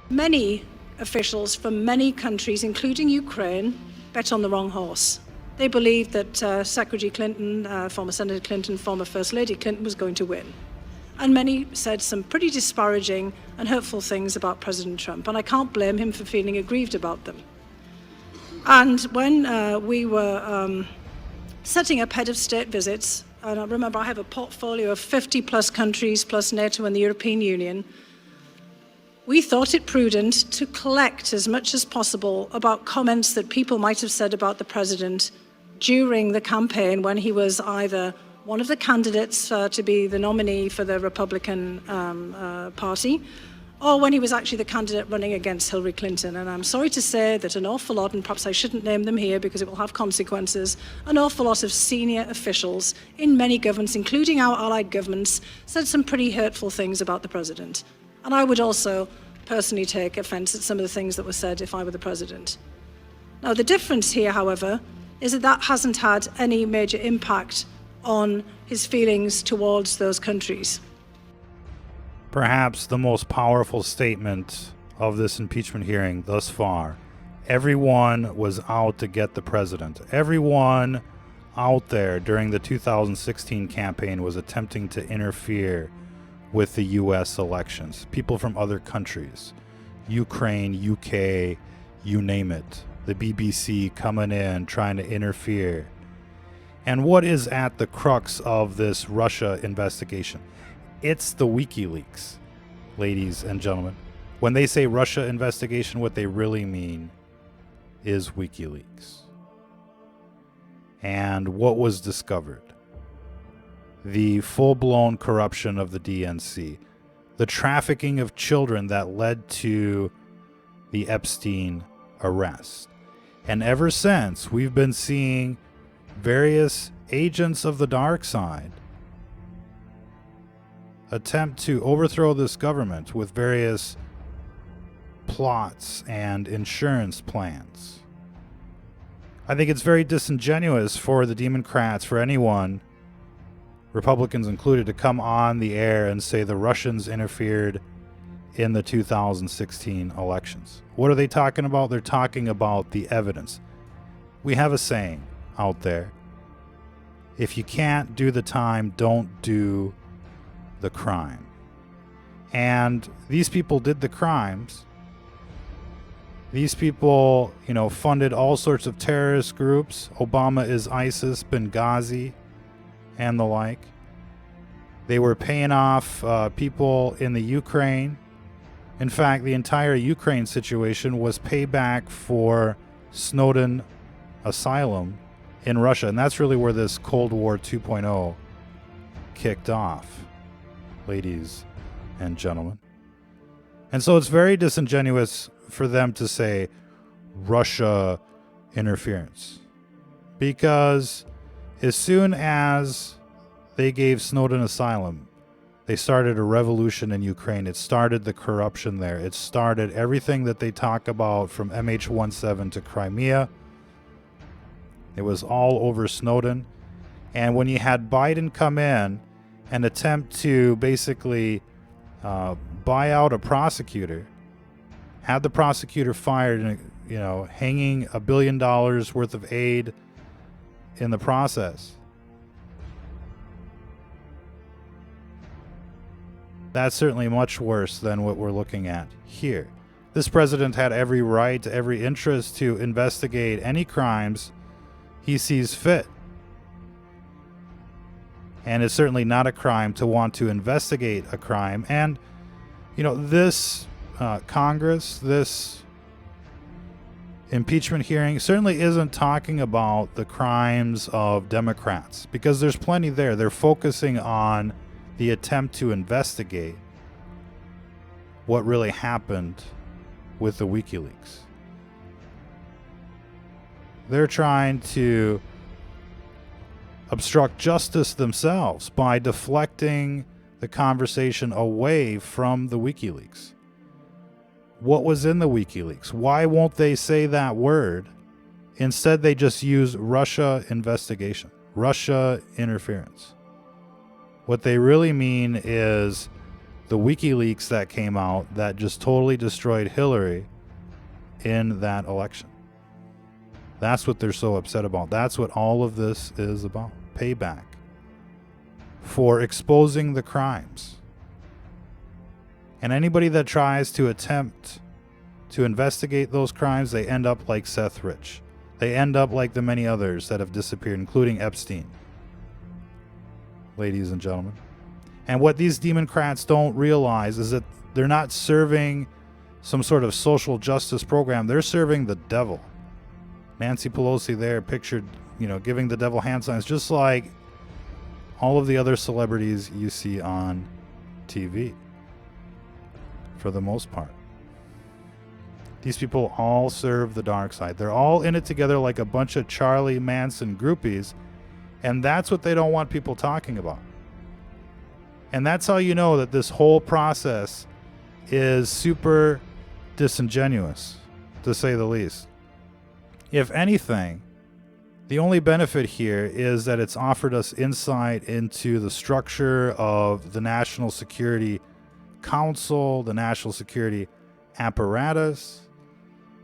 Many officials from many countries, including Ukraine, bet on the wrong horse. They believed that Secretary Clinton, former Senator Clinton, former First Lady Clinton was going to win. And many said some pretty disparaging and hurtful things about President Trump, and I can't blame him for feeling aggrieved about them. And when we were setting up head of state visits, and I remember I have a portfolio of 50 plus countries, plus NATO and the European Union, we thought it prudent to collect as much as possible about comments that people might have said about the president during the campaign when he was either one of the candidates to be the nominee for the Republican Party, or when he was actually the candidate running against Hillary Clinton. And I'm sorry to say that an awful lot, and perhaps I shouldn't name them here because it will have consequences, an awful lot of senior officials in many governments, including our allied governments, said some pretty hurtful things about the president. And I would also personally take offense at some of the things that were said if I were the president. Now, the difference here, however, is that that hasn't had any major impact on his feelings towards those countries. Perhaps the most powerful statement of this impeachment hearing thus far. Everyone was out to get the president. Everyone out there during the 2016 campaign was attempting to interfere with the U.S. elections. People from other countries, Ukraine, UK, you name it. The BBC coming in, trying to interfere. And what is at the crux of this Russia investigation? It's the WikiLeaks, ladies and gentlemen. When they say Russia investigation, what they really mean is WikiLeaks. And what was discovered? The full-blown corruption of the DNC, the trafficking of children that led to the Epstein arrest. And ever since, we've been seeing various agents of the dark side attempt to overthrow this government with various plots and insurance plans. I think it's very disingenuous for the Democrats, for anyone, Republicans included, to come on the air and say the Russians interfered in the 2016 elections. What are they talking about? They're talking about the evidence. We have a saying out there: if you can't do the time, don't do the crime. And these people did the crimes. These people, funded all sorts of terrorist groups. Obama is ISIS, Benghazi, and the like. They were paying off people in the Ukraine. In fact, the entire Ukraine situation was payback for Snowden asylum in Russia. And that's really where this Cold War 2.0 kicked off, ladies and gentlemen. And so it's very disingenuous for them to say Russia interference, because as soon as they gave Snowden asylum, they started a revolution in Ukraine. It started the corruption there. It started everything that they talk about, from MH17 to Crimea. It was all over Snowden. And when you had Biden come in and attempt to basically buy out a prosecutor, had the prosecutor fired, and hanging $1 billion worth of aid in the process. That's certainly much worse than what we're looking at here. This president had every right, every interest to investigate any crimes he sees fit. And it's certainly not a crime to want to investigate a crime. And, this Congress, this impeachment hearing certainly isn't talking about the crimes of Democrats, because there's plenty there. They're focusing on the attempt to investigate what really happened with the WikiLeaks. They're trying to obstruct justice themselves by deflecting the conversation away from the WikiLeaks. What was in the WikiLeaks? Why won't they say that word? Instead, they just use Russia investigation, Russia interference. What they really mean is the WikiLeaks that came out that just totally destroyed Hillary in that election. That's what they're so upset about. That's what all of this is about. Payback for exposing the crimes. And anybody that tries to attempt to investigate those crimes, they end up like Seth Rich. They end up like the many others that have disappeared, including Epstein. Ladies and gentlemen. And what these Democrats don't realize is that they're not serving some sort of social justice program. They're serving the devil. Nancy Pelosi there pictured, giving the devil hand signs, just like all of the other celebrities you see on TV, for the most part. These people all serve the dark side. They're all in it together like a bunch of Charlie Manson groupies, and that's what they don't want people talking about. And that's how you know that this whole process is super disingenuous, to say the least. If anything, the only benefit here is that it's offered us insight into the structure of the National Security Council, the National Security apparatus,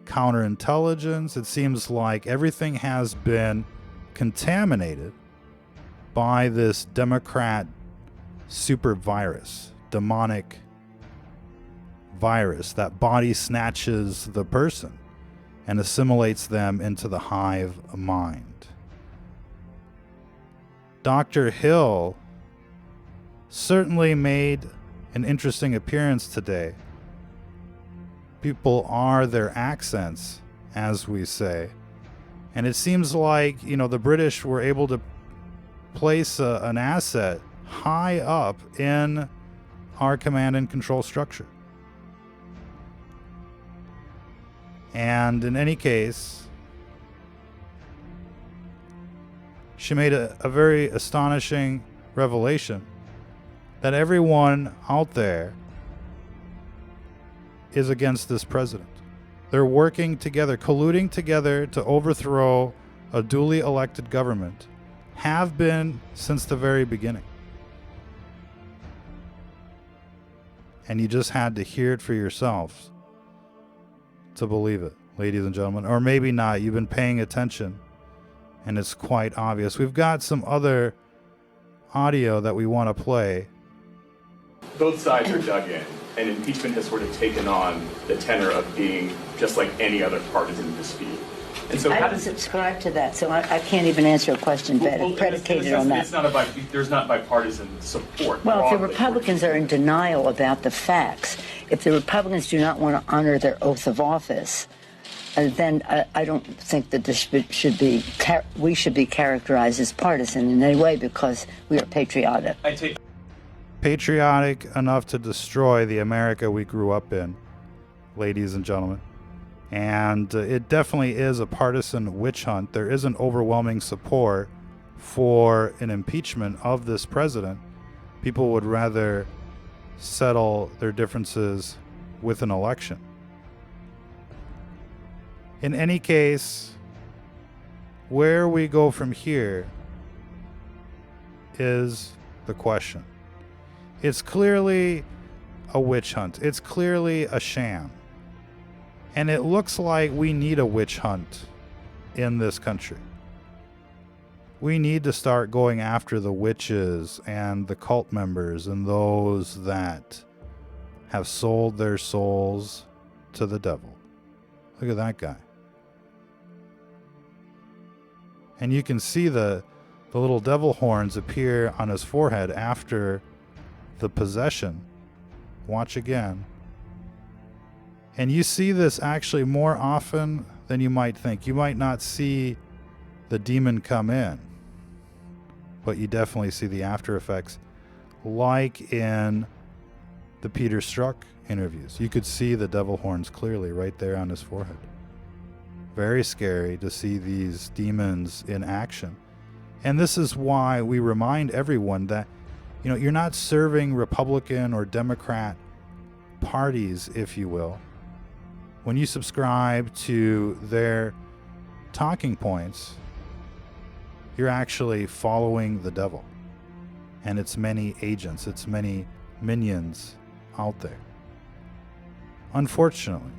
counterintelligence. It seems like everything has been contaminated by this Democrat super virus, demonic virus that body snatches the person and assimilates them into the hive mind. Dr. Hill certainly made an interesting appearance today. People are their accents, as we say. And it seems like, the British were able to place an asset high up in our command and control structure. And in any case, she made a very astonishing revelation that everyone out there is against this president. They're working together, colluding together to overthrow a duly elected government, have been since the very beginning. And you just had to hear it for yourselves to believe it, ladies and gentlemen. Or maybe not. You've been paying attention, and it's quite obvious. We've got some other audio that we want to play. Both sides are dug in, and impeachment has sort of taken on the tenor of being just like any other partisan dispute. And so I don't subscribe to that, so I can't even answer a question predicated on that. There's not bipartisan support. Well, if the Republicans are in denial about the facts, if the Republicans do not want to honor their oath of office, then I don't think that this we should be characterized as partisan in any way, because we are patriotic. Patriotic enough to destroy the America we grew up in, ladies and gentlemen. And it definitely is a partisan witch hunt. There isn't overwhelming support for an impeachment of this president. People would rather settle their differences with an election. In any case, where we go from here is the question. It's clearly a witch hunt. It's clearly a sham. And it looks like we need a witch hunt in this country. We need to start going after the witches and the cult members and those that have sold their souls to the devil. Look at that guy. And you can see the little devil horns appear on his forehead after the possession. Watch again. And you see this actually more often than you might think. You might not see the demon come in, but you definitely see the after effects, like in the Peter Strzok interviews. You could see the devil horns clearly right there on his forehead. Very scary to see these demons in action. And this is why we remind everyone that, you're not serving Republican or Democrat parties, if you will. When you subscribe to their talking points, you're actually following the devil and its many agents, its many minions out there. Unfortunately,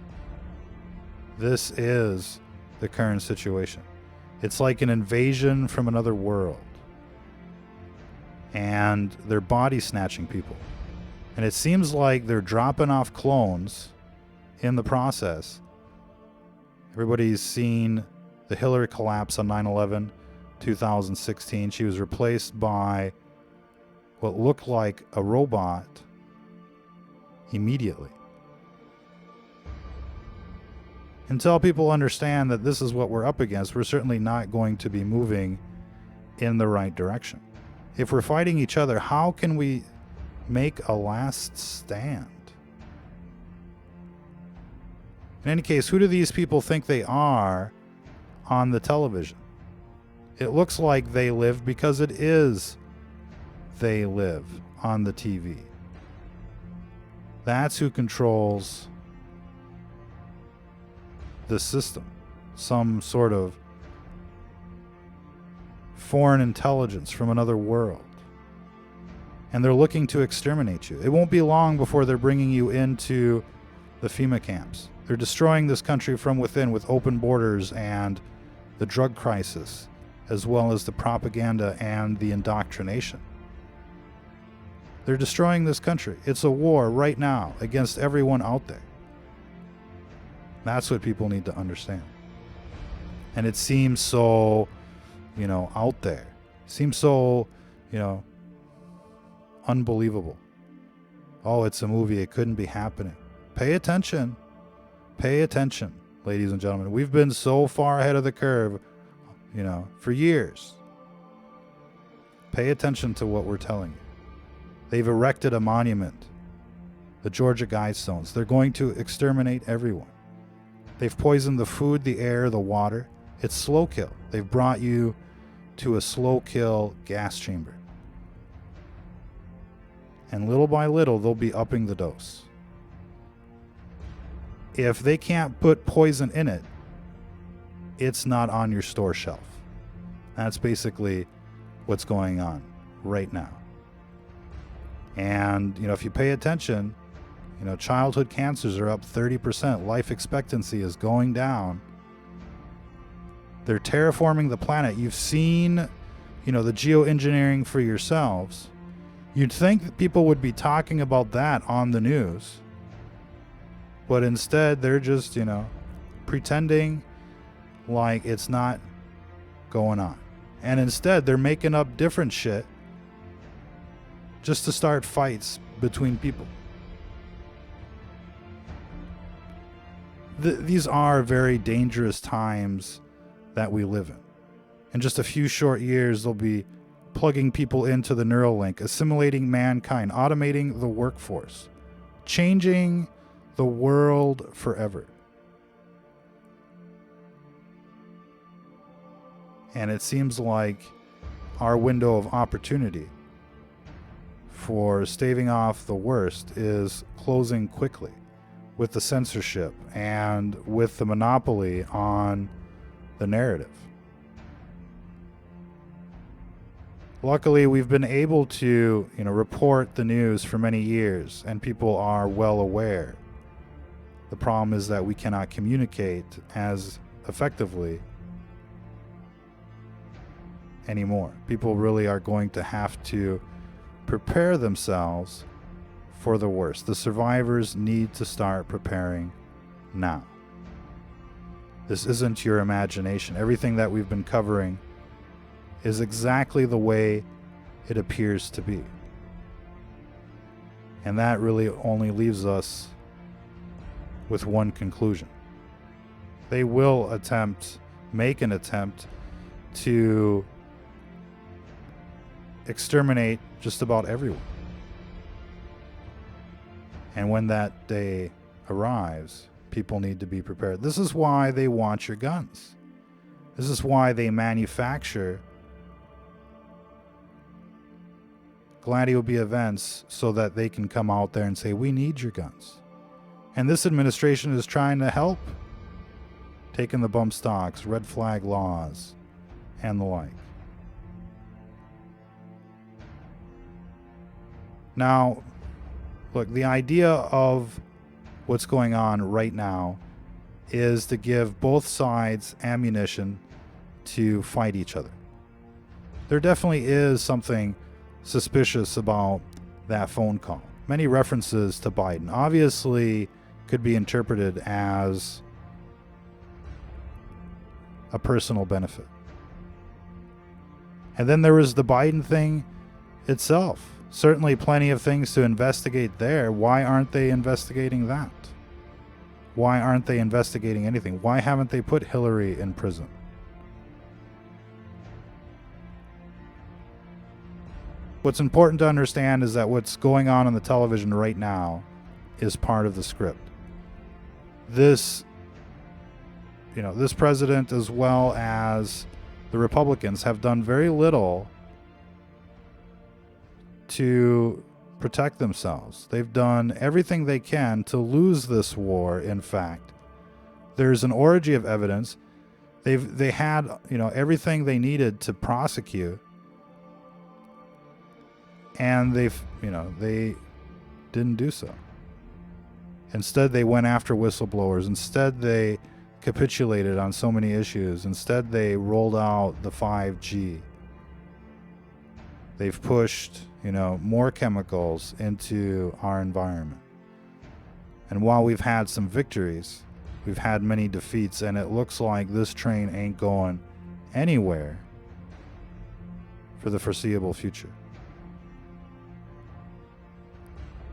this is the current situation. It's like an invasion from another world. And they're body snatching people. And it seems like they're dropping off clones in the process. Everybody's seen the Hillary collapse on 9/11, 2016. She was replaced by what looked like a robot immediately. Until people understand that this is what we're up against, we're certainly not going to be moving in the right direction. If we're fighting each other, how can we make a last stand? In any case, who do these people think they are on the television? It looks like they live because it is they live on the TV. That's who controls the system. Some sort of foreign intelligence from another world. And they're looking to exterminate you. It won't be long before they're bringing you into the FEMA camps. They're destroying this country from within with open borders and the drug crisis, as well as the propaganda and the indoctrination. They're destroying this country. It's a war right now against everyone out there. That's what people need to understand. And it seems so, out there. It seems so, unbelievable. Oh, it's a movie. It couldn't be happening. Pay attention. Pay attention, ladies and gentlemen. We've been so far ahead of the curve, for years. Pay attention to what we're telling you. They've erected a monument, the Georgia Guidestones. They're going to exterminate everyone. They've poisoned the food, the air, the water. It's slow kill. They've brought you to a slow kill gas chamber. And little by little, they'll be upping the dose. If they can't put poison in it, it's not on your store shelf. That's basically what's going on right now. And, if you pay attention, childhood cancers are up 30%. Life expectancy is going down. They're terraforming the planet. You've seen, the geoengineering for yourselves. You'd think that people would be talking about that on the news. But instead, they're just, pretending like it's not going on. And instead, they're making up different shit just to start fights between people. These are very dangerous times that we live in. In just a few short years, they'll be plugging people into the Neuralink, assimilating mankind, automating the workforce, changing the world forever. And it seems like our window of opportunity for staving off the worst is closing quickly with the censorship and with the monopoly on the narrative. Luckily, we've been able to, report the news for many years, and people are well aware. The problem is that we cannot communicate as effectively anymore. People really are going to have to prepare themselves for the worst. The survivors need to start preparing now. This isn't your imagination. Everything that we've been covering is exactly the way it appears to be. And that really only leaves us with one conclusion. They will make an attempt to exterminate just about everyone. And when that day arrives, people need to be prepared. This is why they want your guns. This is why they manufacture Gladio B events so that they can come out there and say, we need your guns. And this administration is trying to help, taking the bump stocks, red flag laws, and the like. Now, Look, the idea of what's going on right now is to give both sides ammunition to fight each other. There definitely is something suspicious about that phone call. Many references to Biden obviously could be interpreted as a personal benefit. And then there was the Biden thing itself. Certainly plenty of things to investigate there. Why aren't they investigating that? Why aren't they investigating anything? Why haven't they put Hillary in prison? What's important to understand is that what's going on the television right now is part of the script. This president, as well as the Republicans, have done very little to protect themselves. They've done everything they can to lose this war. In fact, there's an orgy of evidence. They had everything they needed to prosecute, and they didn't do so. Instead, they went after whistleblowers. Instead, they capitulated on so many issues. Instead, they rolled out the 5G. They've pushed more chemicals into our environment. And while we've had some victories, we've had many defeats, and it looks like this train ain't going anywhere for the foreseeable future.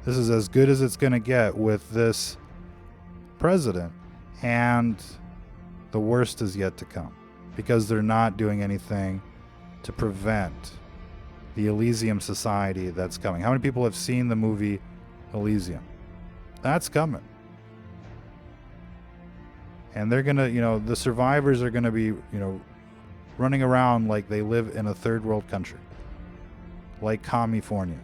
This is as good as it's going to get with this president, and the worst is yet to come, because they're not doing anything to prevent the Elysium society that's coming. How many people have seen the movie Elysium? That's coming. And they're going to, the survivors are going to be, running around like they live in a third world country, like California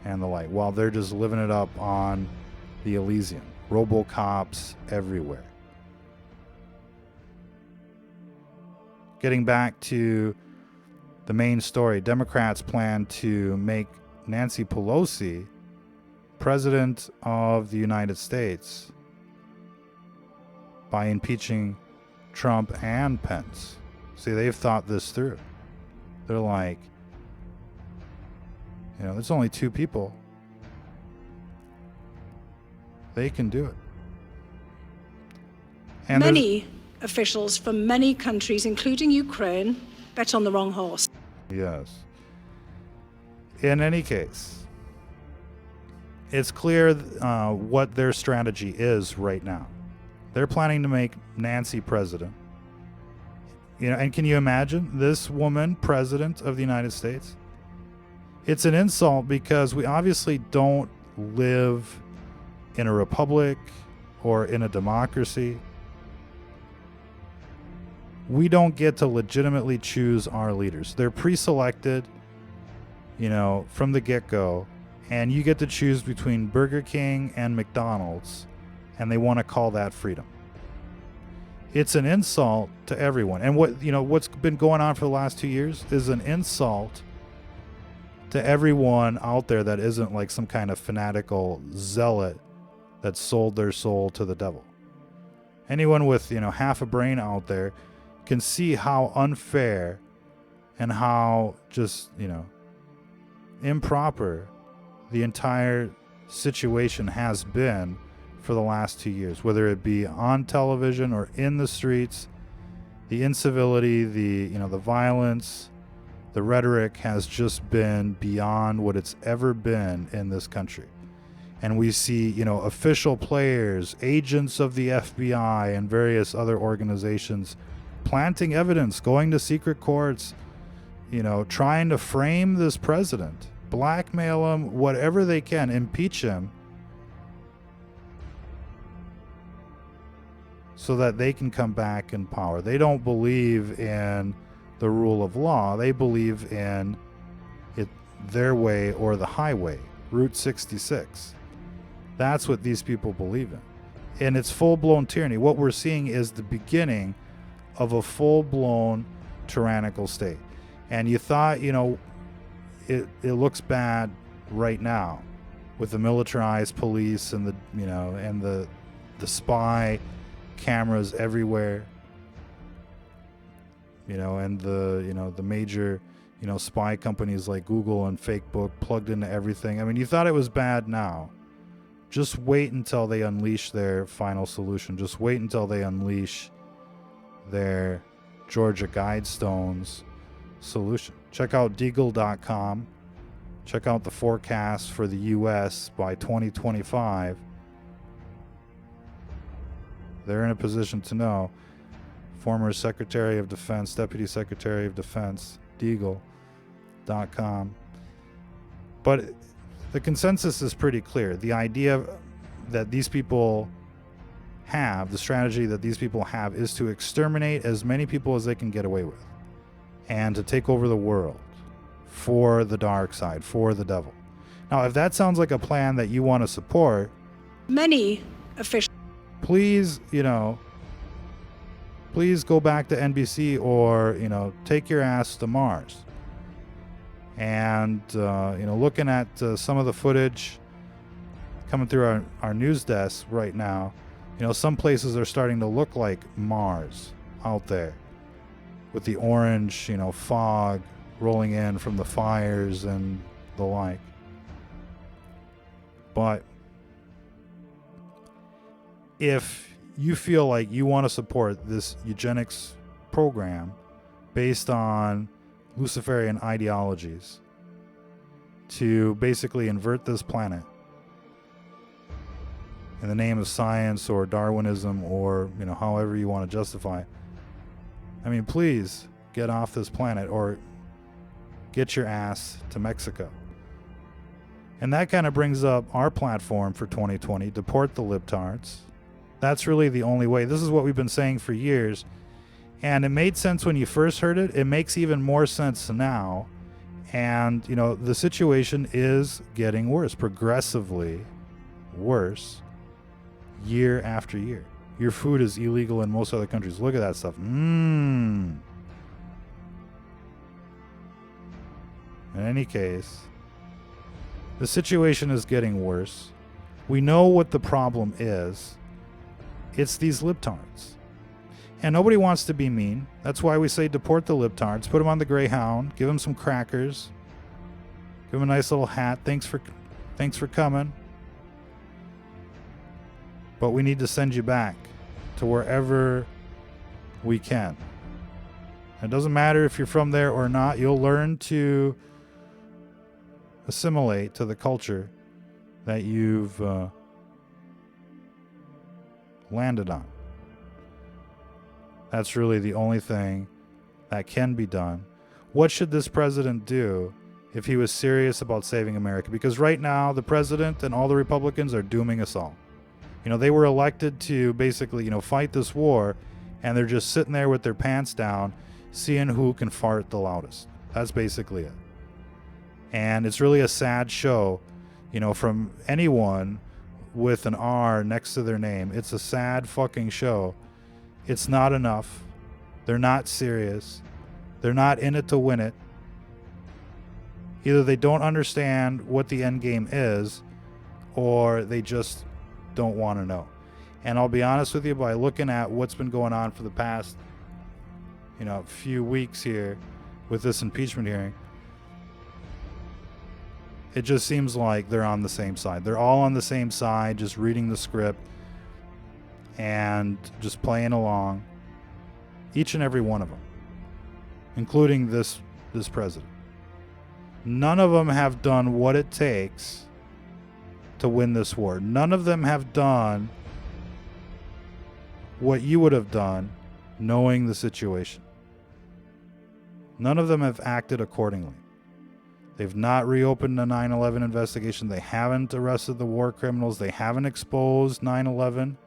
and the like, while they're just living it up on the Elysium. Robocops everywhere. Getting back to the main story, Democrats plan to make Nancy Pelosi president of the United States by impeaching Trump and Pence. See, they've thought this through. They're like, there's only two people. They can do it. And many officials from many countries, including Ukraine, bet on the wrong horse. Yes. In any case, it's clear what their strategy is right now. They're planning to make Nancy president. And can you imagine this woman president of the United States? It's an insult, because we obviously don't live in a republic or in a democracy. We don't get to legitimately choose our leaders. They're pre-selected, from the get-go, and you get to choose between Burger King and McDonald's, and they want to call that freedom. It's an insult to everyone. And what's been going on for the last 2 years is an insult to everyone out there that isn't like some kind of fanatical zealot that sold their soul to the devil. Anyone with, half a brain out there can see how unfair and how just, improper the entire situation has been for the last 2 years, whether it be on television or in the streets. The incivility, the violence, the rhetoric has just been beyond what it's ever been in this country. And we see, official players, agents of the FBI and various other organizations planting evidence, going to secret courts, trying to frame this president, blackmail him, whatever they can, impeach him, so that they can come back in power. They don't believe in the rule of law. They believe in it their way or the highway, Route 66. That's what these people believe in. And it's full-blown tyranny. What we're seeing is the beginning of a full-blown tyrannical state. And you thought, it looks bad right now. with the militarized police and the spy cameras everywhere, and the major spy companies like Google and Facebook plugged into everything. I mean, you thought it was bad now. Just wait until they unleash their final solution. Just wait until they unleash their Georgia Guidestones solution. Check out Deagle.com. Check out the forecast for the U.S. by 2025. They're in a position to know. Former Secretary of Defense, Deputy Secretary of Defense, Deagle.com. But the consensus is pretty clear. The idea that these people have, the strategy that these people have, is to exterminate as many people as they can get away with and to take over the world for the dark side, for the devil. Now, if that sounds like a plan that you want to support, Many officials. please, please go back to NBC or, take your ass to Mars. And, looking at some of the footage coming through our news desk right now, some places are starting to look like Mars out there with the orange, fog rolling in from the fires and the like. But if you feel like you want to support this eugenics program based on Luciferian ideologies to basically invert this planet in the name of science or Darwinism or, however you want to justify it, I mean, please get off this planet or get your ass to Mexico. And that kind of brings up our platform for 2020, deport the libtards. That's really the only way. This is what we've been saying for years. And it made sense when you first heard it. It makes even more sense now. And, the situation is getting worse, progressively worse, year after year. Your food is illegal in most other countries. Look at that stuff. In any case, the situation is getting worse. We know what the problem is. It's these libtards. And nobody wants to be mean. That's why we say deport the libtards. Put them on the Greyhound. Give them some crackers. Give them a nice little hat. Thanks for coming. But we need to send you back to wherever we can. It doesn't matter if you're from there or not. You'll learn to assimilate to the culture that you've landed on. That's really the only thing that can be done. What should this president do if he was serious about saving America? Because right now, the president and all the Republicans are dooming us all. They were elected to basically, fight this war, and they're just sitting there with their pants down, seeing who can fart the loudest. That's basically it. And it's really a sad show, from anyone with an R next to their name. It's a sad fucking show. It's not enough. They're not serious. They're not in it to win it. Either they don't understand what the end game is, or they just don't want to know. And I'll be honest with you, by looking at what's been going on for the past, few weeks here with this impeachment hearing, it just seems like they're on the same side. They're all on the same side, just reading the script and just playing along. Each and every one of them, including this president. None of them have done what it takes to win this war. None of them have done what you would have done knowing the situation. None of them have acted accordingly. They've not reopened the 9/11 investigation. They haven't arrested the war criminals. They haven't exposed 9/11.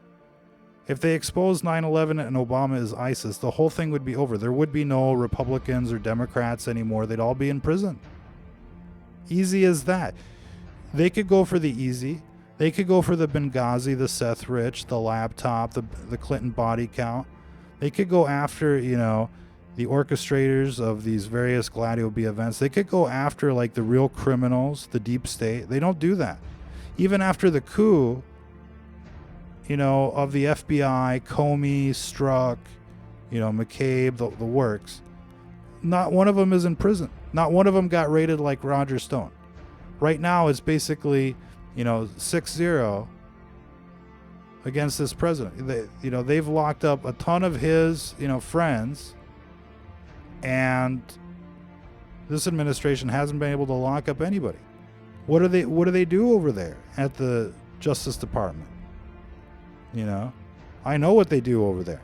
If they exposed 9/11 and Obama is ISIS, the whole thing would be over. There would be no Republicans or Democrats anymore. They'd all be in prison. Easy as that. They could go for the easy. They could go for the Benghazi, the Seth Rich, the laptop, the Clinton body count. They could go after, the orchestrators of these various Gladio B events. They could go after like the real criminals, the deep state. They don't do that. Even after the coup, you know, of the FBI, Comey, Strzok, you know, McCabe, the works, not one of them is in prison. Not one of them got rated like Roger Stone. Right now, it's basically, you know, 6-0 against this president. They've locked up a ton of his, you know, friends, and this administration hasn't been able to lock up anybody. What do they do over there at the Justice Department? You know, I know what they do over there.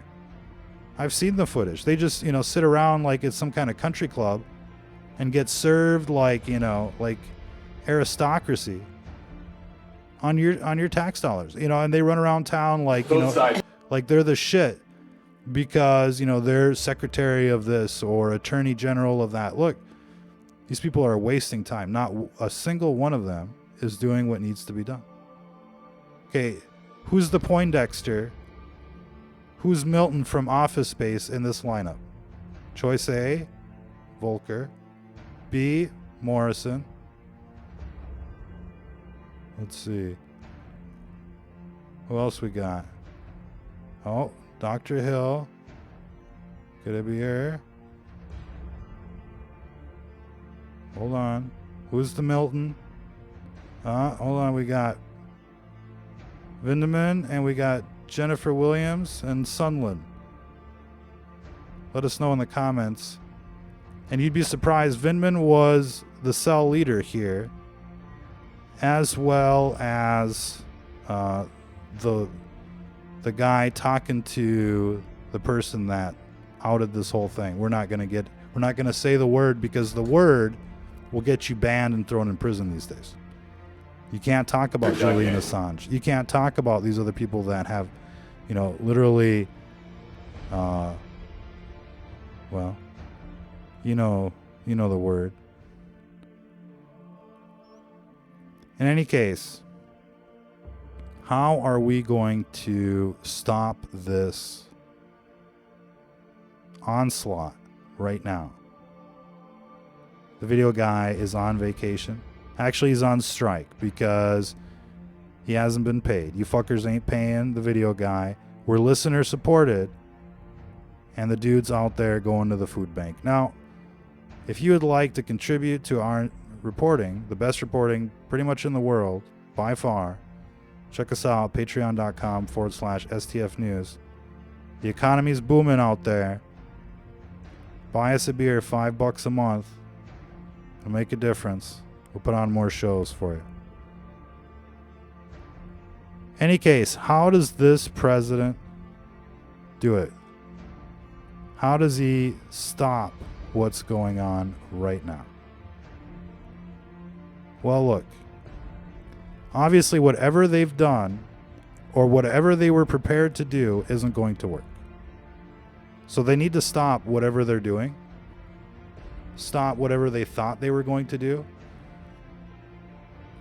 I've seen the footage. They just, you know, sit around like it's some kind of country club and get served like, you know, like aristocracy on your tax dollars, you know, and they run around town like, you know, like they're the shit because, you know, they're secretary of this or attorney general of that. Look, these people are wasting time. Not a single one of them is doing what needs to be done. Okay, who's the Poindexter? Who's Milton from Office Space in this lineup? Choice A, Volker. B, Morrison. Let's see. Who else we got? Oh, Dr. Hill. Could it be her? Hold on. Who's the Milton? Hold on. We got Vindeman and we got Jennifer Williams and Sunland. Let us know in the comments. And you'd be surprised, Vindman was the cell leader here, as well as the guy talking to the person that outed this whole thing. We're not gonna say the word because the word will get you banned and thrown in prison these days. You can't talk about Julian Assange. You can't talk about these other people that have, you know, literally, well, you know the word. In any case, how are we going to stop this onslaught right now? The video guy is on vacation. Actually, he's on strike because he hasn't been paid. You fuckers ain't paying the video guy. We're listener supported, and the dude's out there going to the food bank. Now, if you would like to contribute to our reporting, the best reporting pretty much in the world, by far, check us out, patreon.com/STF News. The economy's booming out there. Buy us a beer, $5 a month. It'll make a difference. We'll put on more shows for you. Any case, how does this president do it? How does he stop what's going on right now? Well, look. Obviously, whatever they've done or whatever they were prepared to do isn't going to work. So they need to stop whatever they're doing. Stop whatever they thought they were going to do.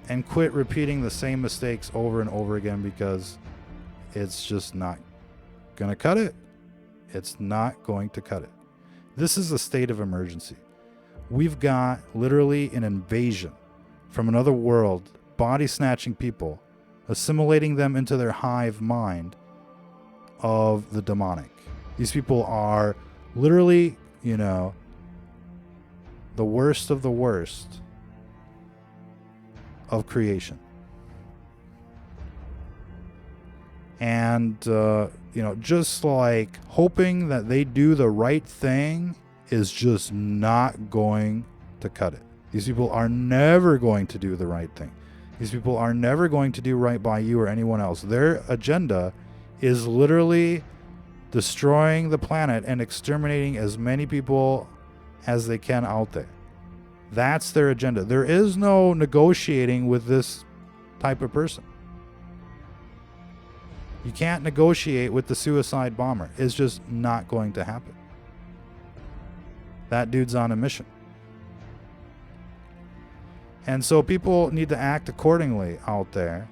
And quit repeating the same mistakes over and over again because it's just not going to cut it. It's not going to cut it. This is a state of emergency. We've got literally an invasion from another world, body snatching people, assimilating them into their hive mind of the demonic. These people are literally, you know, the worst of the worst of creation. And, you know, just like hoping that they do the right thing is just not going to cut it. These people are never going to do the right thing. These people are never going to do right by you or anyone else. Their agenda is literally destroying the planet and exterminating as many people as they can out there. That's their agenda. There is no negotiating with this type of person. You can't negotiate with the suicide bomber. It's just not going to happen. That dude's on a mission. And so people need to act accordingly out there.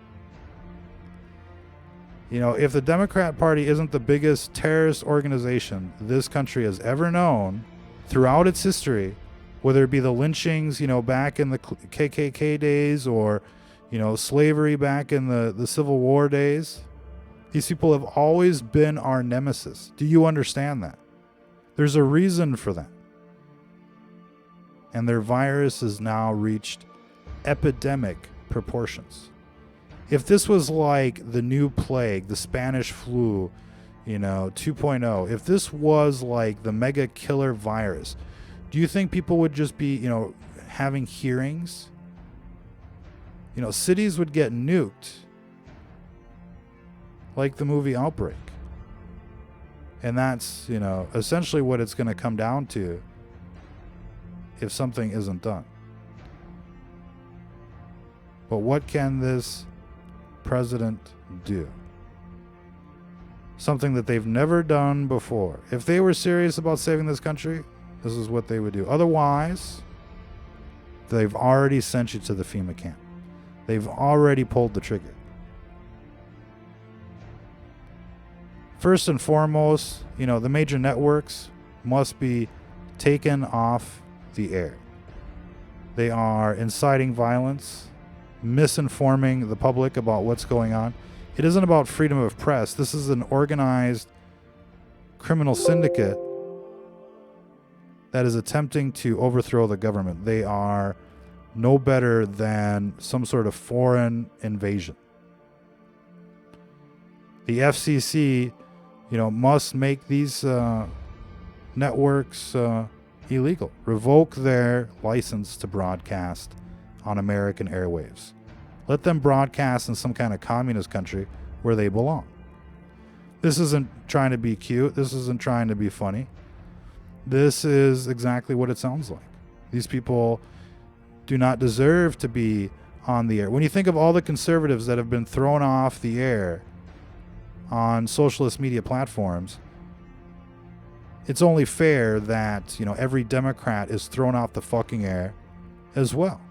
You know, if the Democrat Party isn't the biggest terrorist organization this country has ever known throughout its history, whether it be the lynchings, you know, back in the KKK days or, slavery back in the Civil War days. These people have always been our nemesis. Do you understand that? There's a reason for that. And their virus has now reached epidemic proportions. If this was like the new plague, the Spanish flu, 2.0, if this was like the mega killer virus, do you think people would just be, having hearings? Cities would get nuked like the movie Outbreak. And that's, essentially what it's going to come down to if something isn't done. But what can this president do? Something that they've never done before. If they were serious about saving this country, this is what they would do. Otherwise, they've already sent you to the FEMA camp. They've already pulled the trigger. First and foremost, the major networks must be taken off the air. They are inciting violence, misinforming the public about what's going on. It isn't about freedom of press. This is an organized criminal syndicate that is attempting to overthrow the government. They are no better than some sort of foreign invasion. The FCC, must make these networks illegal. Revoke their license to broadcast on American airwaves. Let them broadcast in some kind of communist country where they belong. This isn't trying to be cute. This isn't trying to be funny. This is exactly what it sounds like. These people do not deserve to be on the air. When you think of all the conservatives that have been thrown off the air on socialist media platforms, it's only fair that, every Democrat is thrown off the fucking air as well.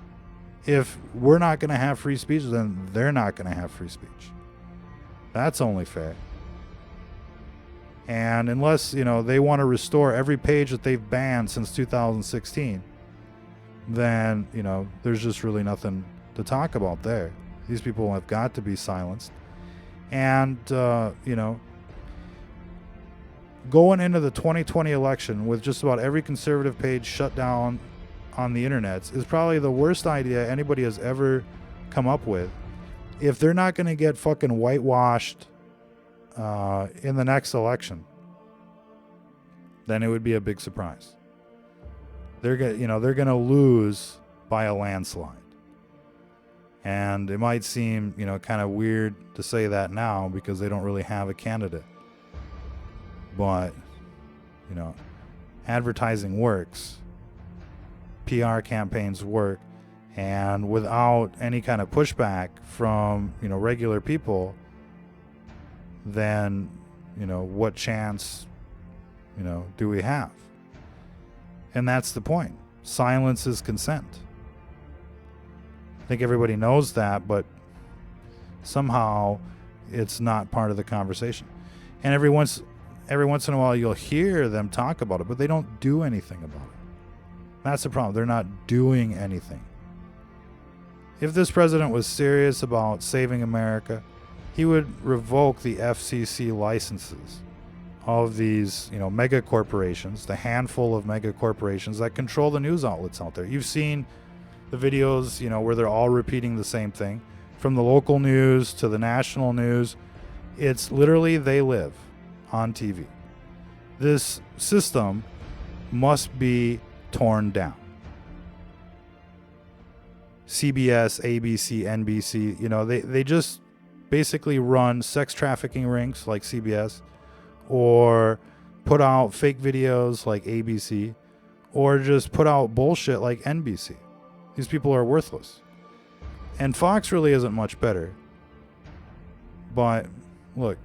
If we're not going to have free speech, then they're not going to have free speech. That's only fair. And unless, they want to restore every page that they've banned since 2016, then, there's just really nothing to talk about there. These people have got to be silenced. And, going into the 2020 election with just about every conservative page shut down on the internet is probably the worst idea anybody has ever come up with. If they're not going to get fucking whitewashed in the next election, then it would be a big surprise. They're going to lose by a landslide. And it might seem, kind of weird to say that now because they don't really have a candidate. But, advertising works. PR campaigns work. And without any kind of pushback from, regular people, then, what chance, do we have? And that's the point. Silence is consent. I think everybody knows that, but somehow it's not part of the conversation. And every once in a while you'll hear them talk about it, but they don't do anything about it. That's the problem. They're not doing anything. If this president was serious about saving America, he would revoke the FCC licenses of these, mega corporations, the handful of mega corporations that control the news outlets out there. You've seen the videos, where they're all repeating the same thing. From the local news to the national news, it's literally they live on TV. This system must be torn down. CBS, ABC, NBC, they just basically run sex trafficking rings like CBS, or put out fake videos like ABC, or just put out bullshit like NBC. These people are worthless. And Fox really isn't much better. But, look,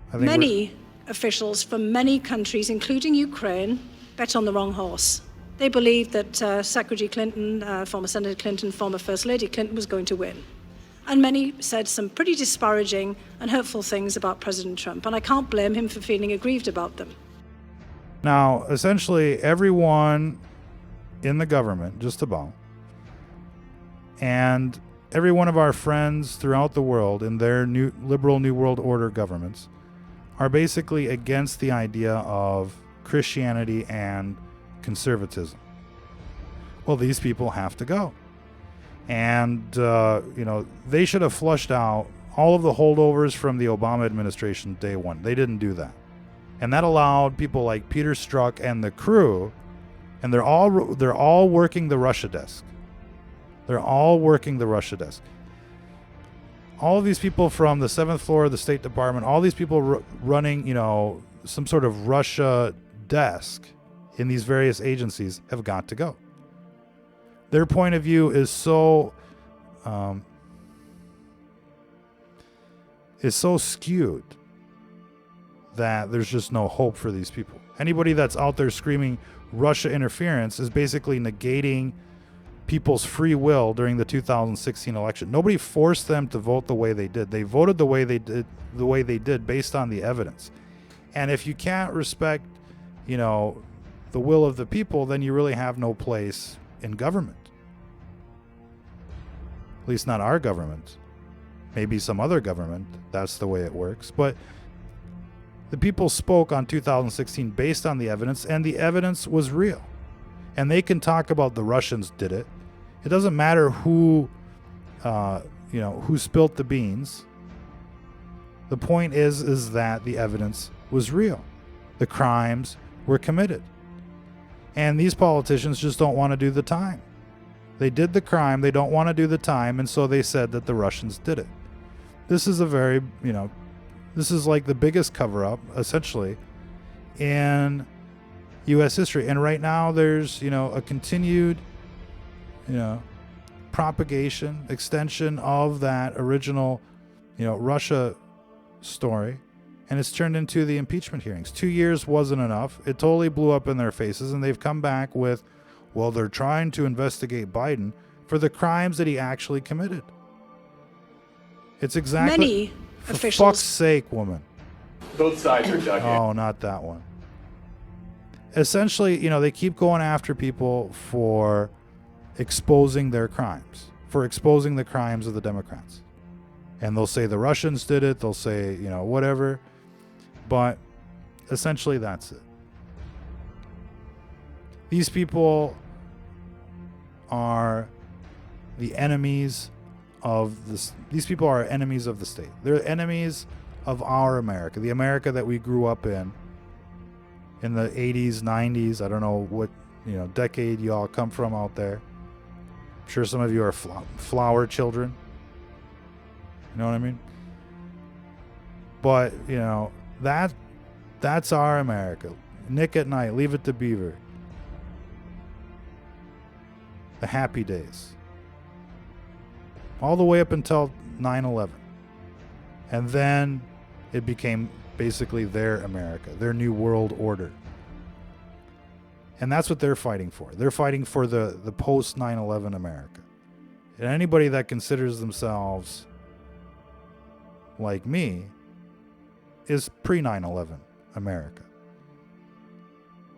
I think many officials from many countries, including Ukraine, bet on the wrong horse. They believed that Secretary Clinton, former Senator Clinton, former First Lady Clinton was going to win. And many said some pretty disparaging and hurtful things about President Trump, and I can't blame him for feeling aggrieved about them. Now, essentially, everyone in the government, just about, and every one of our friends throughout the world in their new liberal New World Order governments are basically against the idea of Christianity and conservatism. Well, these people have to go. And, they should have flushed out all of the holdovers from the Obama administration day one. They didn't do that. And that allowed people like Peter Strzok and the crew, and they're all working the Russia desk. They're all working the Russia desk. All of these people from the 7th floor of the State Department, all these people running, some sort of Russia desk in these various agencies have got to go. Their point of view is so skewed that there's just no hope for these people. Anybody that's out there screaming Russia interference is basically negating people's free will during the 2016 election. Nobody forced them to vote the way they did. They voted the way they did based on the evidence. And if you can't respect, the will of the people, then you really have no place in government. At least not our government. Maybe some other government. That's the way it works. But the people spoke on 2016 based on the evidence, and the evidence was real. And they can talk about the Russians did it. It doesn't matter who spilt the beans. The point is that the evidence was real. The crimes were committed. And these politicians just don't want to do the time. They did the crime, they don't want to do the time, and so they said that the Russians did it. This is this is like the biggest cover-up, essentially, in U.S. history. And right now there's, a continued, propagation, extension of that original, Russia story. And it's turned into the impeachment hearings. 2 years wasn't enough. It totally blew up in their faces, and they've come back with, well, they're trying to investigate Biden for the crimes that he actually committed. It's exactly... Many for officials... fuck's sake, woman. Both sides are dug in. Oh, not that one. Essentially, they keep going after people for exposing their crimes, for exposing the crimes of the Democrats. And they'll say the Russians did it, they'll say, whatever. But essentially that's it. These people are the enemies of this. These people are enemies of the state. They're enemies of our America, the America that we grew up in the 80s, 90s. I don't know what, decade you all come from out there. I'm sure some of you are flower children. You know what I mean? But, that's our America. Nick at Night, Leave It to Beaver. The happy days. All the way up until 9/11. And then it became basically their America, their new world order. And that's what they're fighting for. They're fighting for the post 9/11 America. And anybody that considers themselves like me is pre 9/11 America.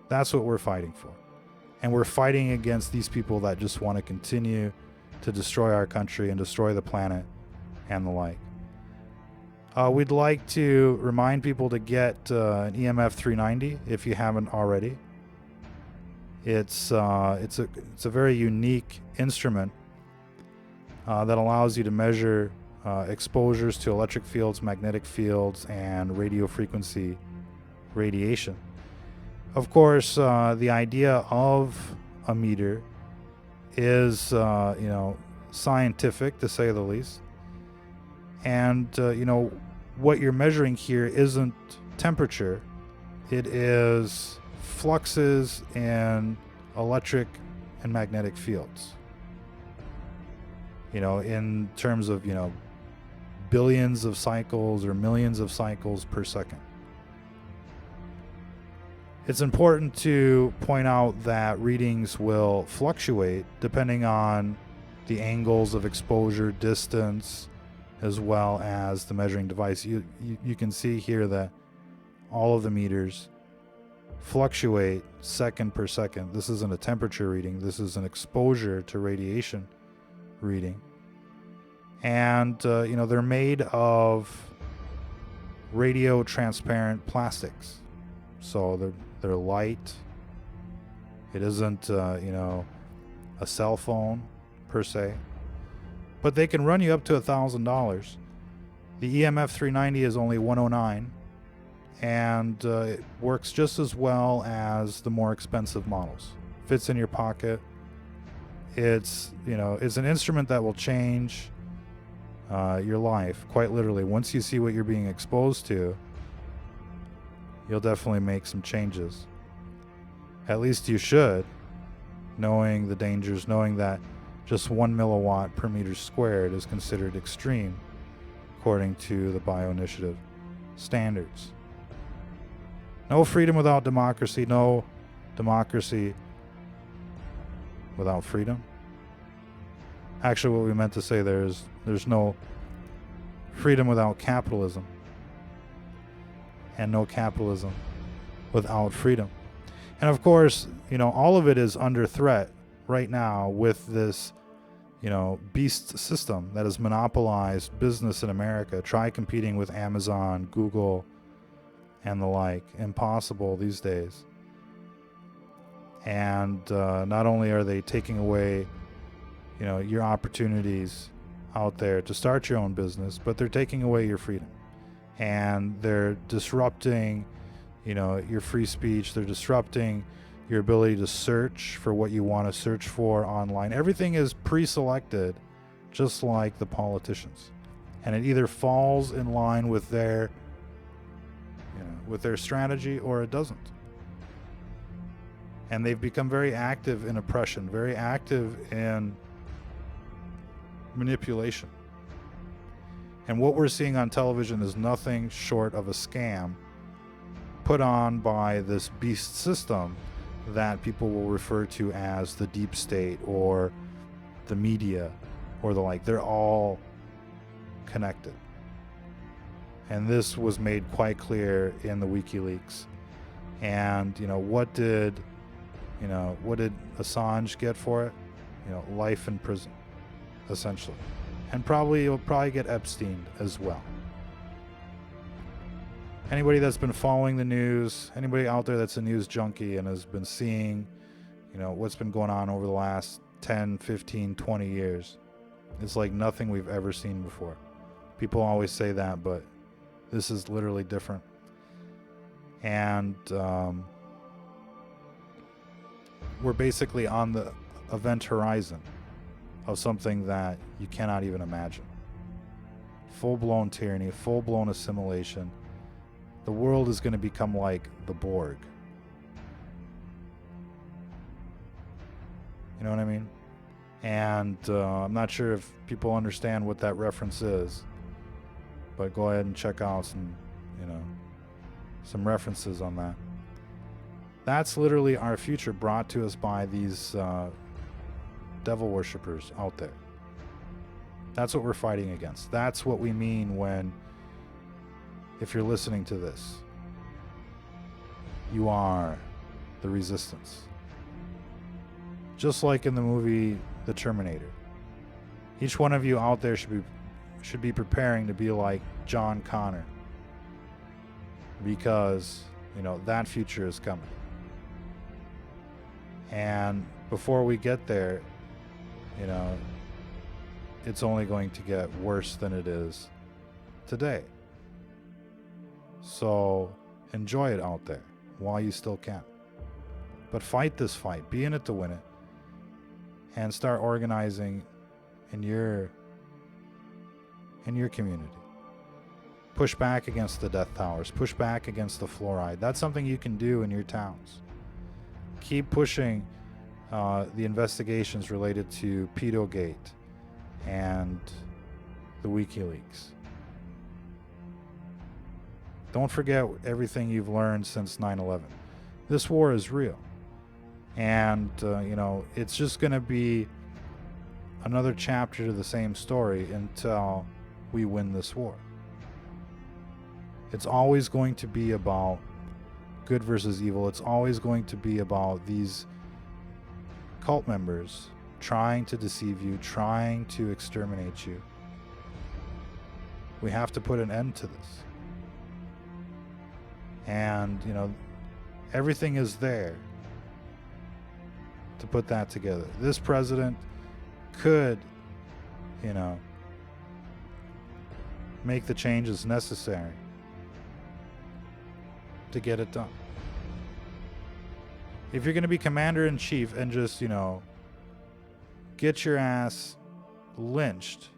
That's what we're fighting for. And we're fighting against these people that just want to continue to destroy our country and destroy the planet and the like. We'd like to remind people to get an EMF 390 if you haven't already. It's a very unique instrument that allows you to measure exposures to electric fields, magnetic fields, and radio frequency radiation. Of course, the idea of a meter is, scientific, to say the least. And, what you're measuring here isn't temperature. It is fluxes in electric and magnetic fields. In terms of, billions of cycles or millions of cycles per second. It's important to point out that readings will fluctuate depending on the angles of exposure, distance, as well as the measuring device. You can see here that all of the meters fluctuate second per second. This isn't a temperature reading. This is an exposure to radiation reading. And, they're made of radio transparent plastics. So they're light. It isn't, a cell phone per se. But they can run you up to $1,000. The EMF 390 is only $109. And it works just as well as the more expensive models. Fits in your pocket. It's an instrument that will change your life, quite literally. Once you see what you're being exposed to, you'll definitely make some changes. At least you should, knowing the dangers, knowing that just 1 milliwatt per meter squared is considered extreme according to the Bioinitiative standards. No freedom without democracy, no democracy without freedom. Actually, what we meant to say there is there's no freedom without capitalism, and no capitalism without freedom. And of course, all of it is under threat right now with this, beast system that has monopolized business in America. Try competing with Amazon, Google, and the like. Impossible these days. And not only are they taking away, your opportunities out there to start your own business, but they're taking away your freedom. And they're disrupting, your free speech. They're disrupting your ability to search for what you want to search for online. Everything is pre-selected, just like the politicians. And it either falls in line with their strategy, or it doesn't. And they've become very active in oppression, very active in manipulation. And what we're seeing on television is nothing short of a scam put on by this beast system that people will refer to as the deep state or the media or the like. They're all connected. And this was made quite clear in the WikiLeaks. And, what did Assange get for it? Life in prison, essentially. And he'll probably get Epstein as well. Anybody that's been following the news, anybody out there that's a news junkie and has been seeing, what's been going on over the last 10, 15, 20 years, it's like nothing we've ever seen before. People always say that, but this is literally different. And we're basically on the event horizon of something that you cannot even imagine. Full-blown tyranny, full-blown assimilation. The world is going to become like the Borg. You know what I mean? And I'm not sure if people understand what that reference is, but go ahead and check out some references on that. That's literally our future brought to us by these devil worshippers out there. That's what we're fighting against. That's what we mean when, if you're listening to this, you are the resistance. Just like in the movie The Terminator. Each one of you out there should be preparing to be like John Connor, because that future is coming. And before we get there, it's only going to get worse than it is today. So enjoy it out there while you still can. But fight this fight. Be in it to win it. And start organizing in your community. Push back against the death towers. Push back against the fluoride. That's something you can do in your towns. Keep pushing the investigations related to Pedogate and the WikiLeaks. Don't forget everything you've learned since 9/11. This war is real. And, it's just going to be another chapter to the same story until we win this war. It's always going to be about good versus evil. It's always going to be about these cult members trying to deceive you, trying to exterminate you, We have to put an end to this. And, everything is there to put that together. This president could, make the changes necessary to get it done. If you're going to be commander-in-chief and just, get your ass lynched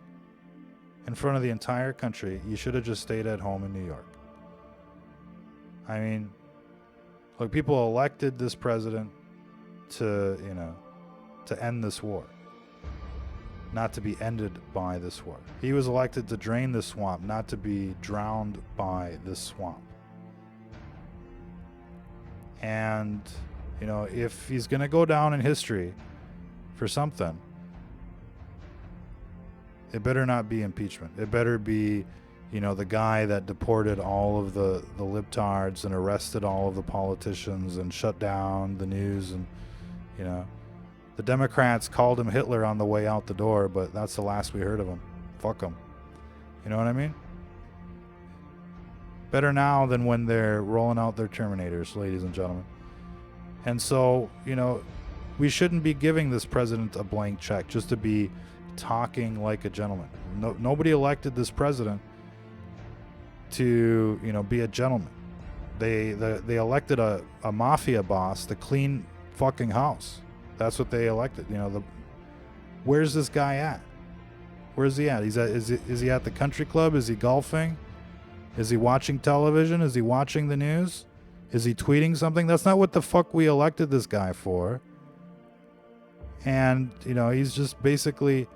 in front of the entire country, you should have just stayed at home in New York. I mean, look, people elected this president to end this war, not to be ended by this war. He was elected to drain this swamp, not to be drowned by this swamp. And, if he's going to go down in history for something, it better not be impeachment. It better be, the guy that deported all of the libtards and arrested all of the politicians and shut down the news. And, the Democrats called him Hitler on the way out the door, but that's the last we heard of him. Fuck him. You know what I mean? Better now than when they're rolling out their Terminators, ladies and gentlemen. And so, we shouldn't be giving this president a blank check just to be talking like a gentleman. Nobody elected this president to, be a gentleman. They elected a mafia boss to clean fucking house. That's what they elected. Where's this guy at? Where's he at? Is he at the country club? Is he golfing? Is he watching television? Is he watching the news? Is he tweeting something? That's not what the fuck we elected this guy for. And, he's just basically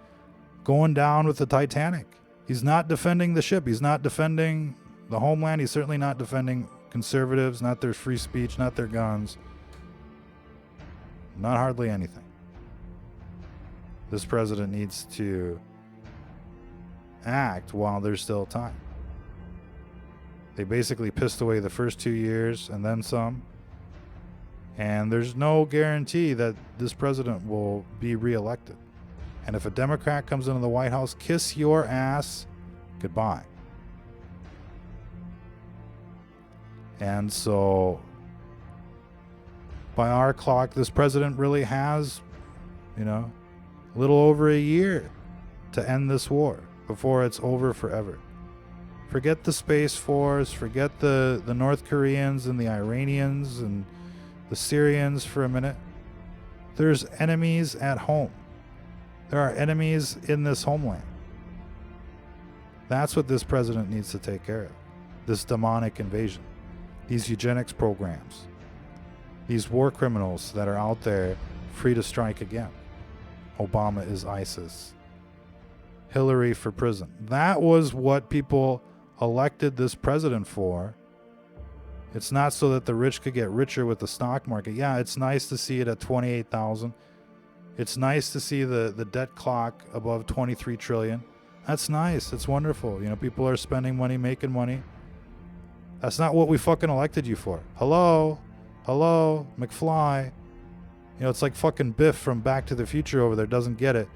going down with the Titanic. He's not defending the ship. He's not defending the homeland. He's certainly not defending conservatives, not their free speech, not their guns. Not hardly anything. This president needs to act while there's still time. They basically pissed away the first 2 years and then some. And there's no guarantee that this president will be reelected. And if a Democrat comes into the White House, kiss your ass goodbye. And so, by our clock, this president really has, a little over a year to end this war before it's over forever. Forget the Space Force, forget the North Koreans and the Iranians and the Syrians for a minute. There's enemies at home. There are enemies in this homeland. That's what this president needs to take care of. This demonic invasion. These eugenics programs. These war criminals that are out there free to strike again. Obama is ISIS. Hillary for prison. That was what people elected this president for. It's not so that the rich could get richer with the stock market. Yeah, it's nice to see it at 28,000. It's nice to see the debt clock above 23 trillion. That's nice. It's wonderful. People are spending money, making money. That's not what we fucking elected you for. Hello, McFly. It's like fucking Biff from Back to the Future over there doesn't get it.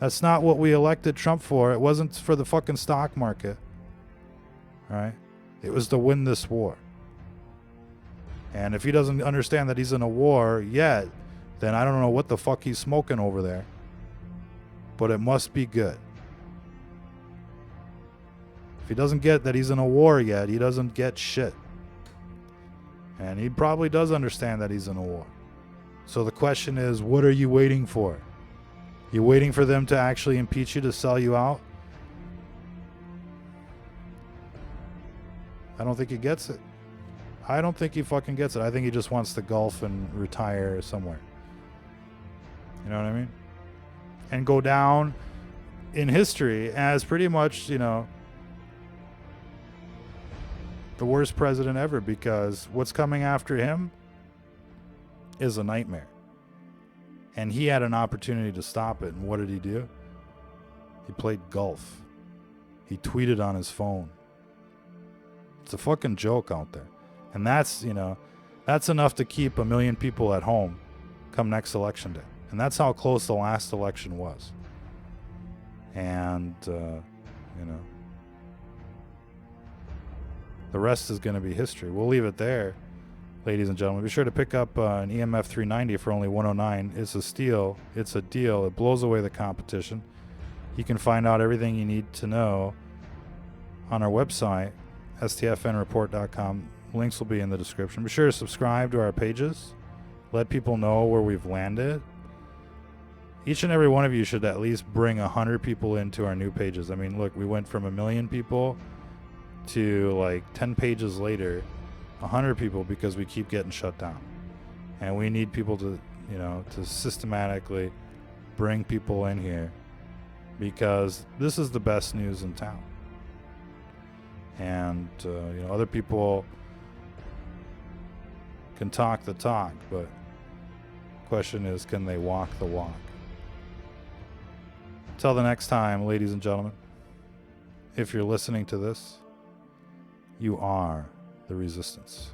That's not what we elected Trump for. It wasn't for the fucking stock market. All right? It was to win this war. And if he doesn't understand that he's in a war yet, then I don't know what the fuck he's smoking over there. But it must be good. If he doesn't get that he's in a war yet, he doesn't get shit. And he probably does understand that he's in a war. So the question is, what are you waiting for? You waiting for them to actually impeach you to sell you out? I don't think he gets it. I don't think he fucking gets it. I think he just wants to golf and retire somewhere. You know what I mean? And go down in history as pretty much, the worst president ever, because what's coming after him is a nightmare. And he had an opportunity to stop it. And what did he do? He played golf. He tweeted on his phone. It's a fucking joke out there. And that's, that's enough to keep 1 million people at home come next election day. And that's how close the last election was. And, The rest is going to be history. We'll leave it there, ladies and gentlemen. Be sure to pick up an EMF 390 for only $109. It's a steal. It's a deal. It blows away the competition. You can find out everything you need to know on our website, stfnreport.com. Links will be in the description. Be sure to subscribe to our pages. Let people know where we've landed. Each and every one of you should at least bring 100 people into our new pages. I mean, look, we went from 1 million people to like 10 pages later, 100 people, because we keep getting shut down. And we need people to, to systematically bring people in here, because this is the best news in town. And, other people can talk the talk, but the question is, can they walk the walk? Till the next time, ladies and gentlemen, if you're listening to this, you are the resistance.